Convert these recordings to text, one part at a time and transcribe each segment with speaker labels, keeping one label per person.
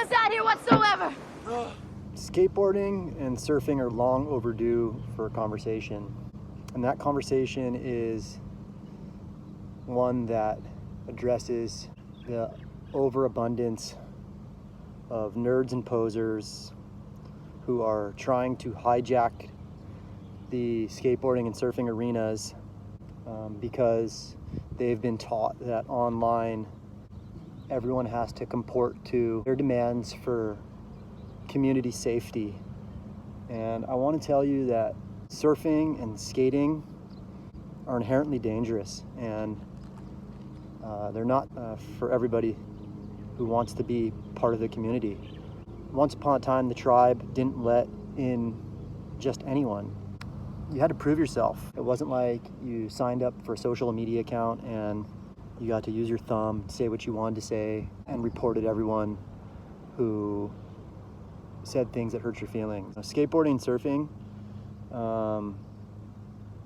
Speaker 1: suicide here whatsoever.
Speaker 2: Skateboarding and surfing are long overdue for a conversation. And that conversation is one that addresses the overabundance of nerds and posers who are trying to hijack the skateboarding and surfing arenas because they've been taught that online everyone has to comport to their demands for community safety. And I want to tell you that surfing and skating are inherently dangerous, and they're not for everybody who wants to be part of the community. Once upon a time, the tribe didn't let in just anyone. You had to prove yourself. It wasn't like you signed up for a social media account and you got to use your thumb, say what you wanted to say, and reported everyone who said things that hurt your feelings. Skateboarding and surfing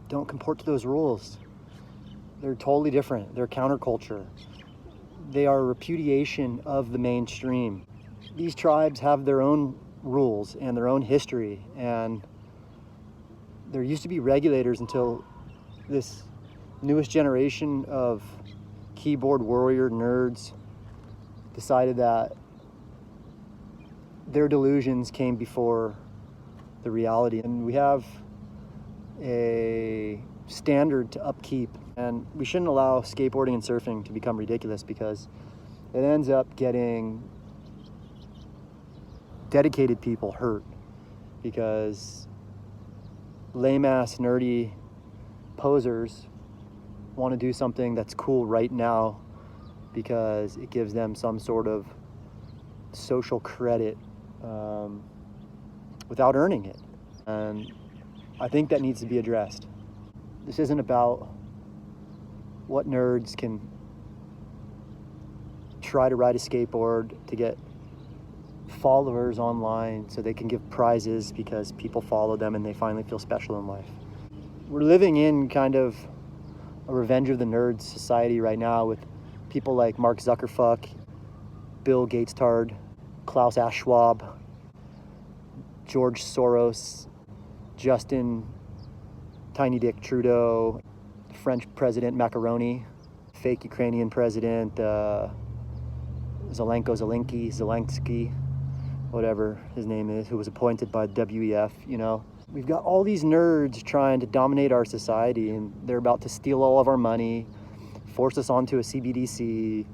Speaker 2: don't comport to those rules. They're totally different. They're counterculture. They are a repudiation of the mainstream. These tribes have their own rules and their own history, and there used to be regulators until this newest generation of keyboard warrior nerds decided that their delusions came before the reality. And we have a standard to upkeep, and we shouldn't allow skateboarding and surfing to become ridiculous, because it ends up getting dedicated people hurt because lame-ass nerdy posers want to do something that's cool right now because it gives them some sort of social credit without earning it. And I think that needs to be addressed. This isn't about what nerds can try to ride a skateboard to get followers online so they can give prizes because people follow them and they finally feel special in life. We're living in kind of a revenge of the nerds society right now with people like Mark Zuckerfuck, Bill Gatestard, Klaus Schwab, George Soros, Justin Tiny Dick Trudeau, French President Macaroni, fake Ukrainian President Zelensky, whatever his name is, who was appointed by WEF, you know. We've got all these nerds trying to dominate our society, and they're about to steal all of our money, force us onto a CBDC,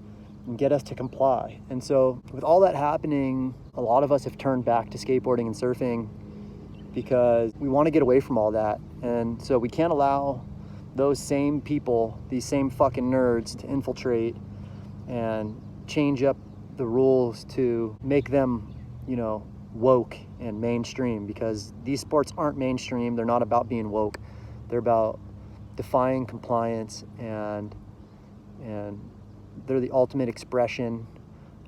Speaker 2: and get us to comply. And so with all that happening, a lot of us have turned back to skateboarding and surfing because we want to get away from all that. And so we can't allow those same people, these same fucking nerds, to infiltrate and change up the rules to make them, you know, woke and mainstream, because these sports aren't mainstream. They're not about being woke. They're about defying compliance, and they're the ultimate expression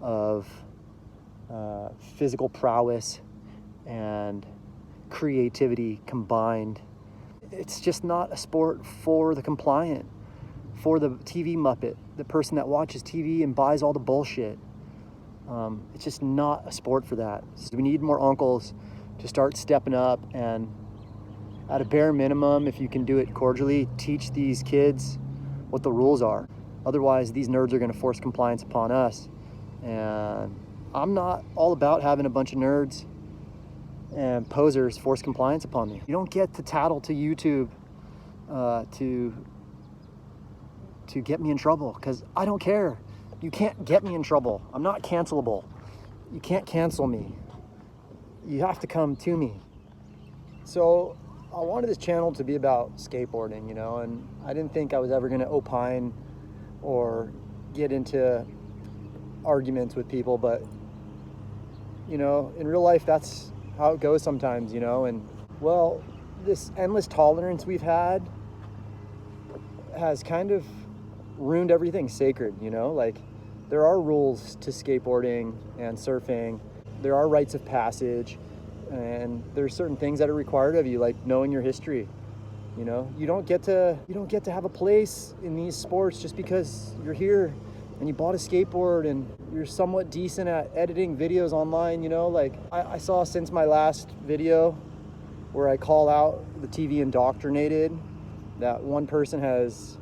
Speaker 2: of physical prowess and creativity combined. It's just not a sport for the compliant, for the TV muppet, the person that watches TV and buys all the bullshit. It's just not a sport for that. So we need more uncles to start stepping up, and at a bare minimum, if you can do it cordially, teach these kids what the rules are. Otherwise, these nerds are going to force compliance upon us. And I'm not all about having a bunch of nerds and posers force compliance upon me. You don't get to tattle to YouTube to get me in trouble, because I don't care. You can't get me in trouble. I'm not cancelable. You can't cancel me. You have to come to me. So I wanted this channel to be about skateboarding, you know, and I didn't think I was ever going to opine or get into arguments with people, but, you know, in real life, that's how it goes sometimes, you know. And, well, this endless tolerance we've had has kind of ruined everything sacred, you know. Like, there are rules to skateboarding and surfing. There are rites of passage, and there's certain things that are required of you, like knowing your history. You know, you don't get to have a place in these sports just because you're here and you bought a skateboard and you're somewhat decent at editing videos online, you know, like I saw since my last video where I call out the TV indoctrinated, that one person has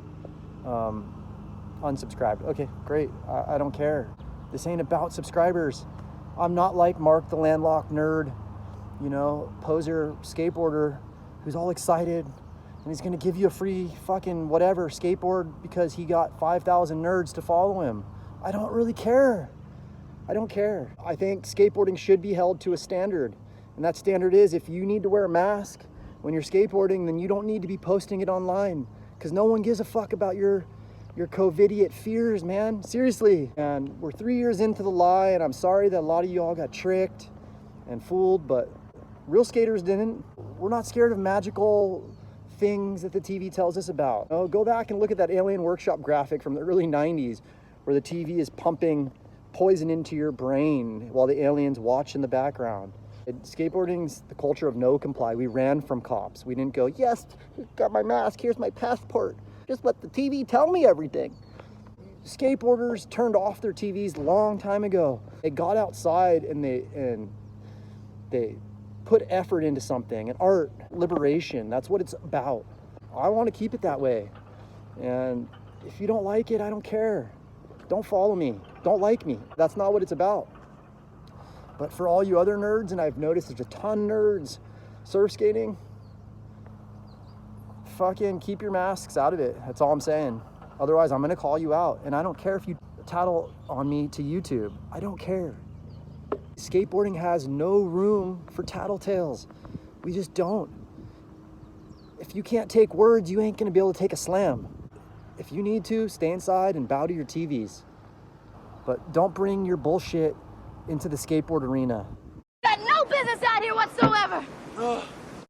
Speaker 2: unsubscribed. Okay, great. I don't care. This ain't about subscribers. I'm not like Mark the landlocked nerd, you know, poser skateboarder who's all excited and he's gonna give you a free fucking whatever skateboard because he got 5,000 nerds to follow him. I don't really care. I don't care. I think skateboarding should be held to a standard. And that standard is, if you need to wear a mask when you're skateboarding, then you don't need to be posting it online, because no one gives a fuck about your COVIDiot fears, man. Seriously. And we're 3 years into the lie, and I'm sorry that a lot of you all got tricked and fooled, but real skaters didn't. We're not scared of magical things that the TV tells us about. Oh, go back and look at that Alien Workshop graphic from the early 90s where the TV is pumping poison into your brain while the aliens watch in the background. Skateboarding's the culture of no comply. We ran from cops. We didn't go, yes, got my mask, here's my passport. Just let the TV tell me everything. Skateboarders turned off their TVs a long time ago. They got outside and they put effort into something, and art, liberation, that's what it's about. I want to keep it that way. And if you don't like it, I don't care. Don't follow me. Don't like me. That's not what it's about. But for all you other nerds, and I've noticed there's a ton of nerds surf skating, fucking keep your masks out of it. That's all I'm saying. Otherwise, I'm gonna call you out. And I don't care if you tattle on me to YouTube. I don't care. Skateboarding has no room for tattletales. We just don't. If you can't take words, you ain't gonna be able to take a slam. If you need to, stay inside and bow to your TVs. But don't bring your bullshit into the skateboard arena.
Speaker 1: Got no business out here whatsoever.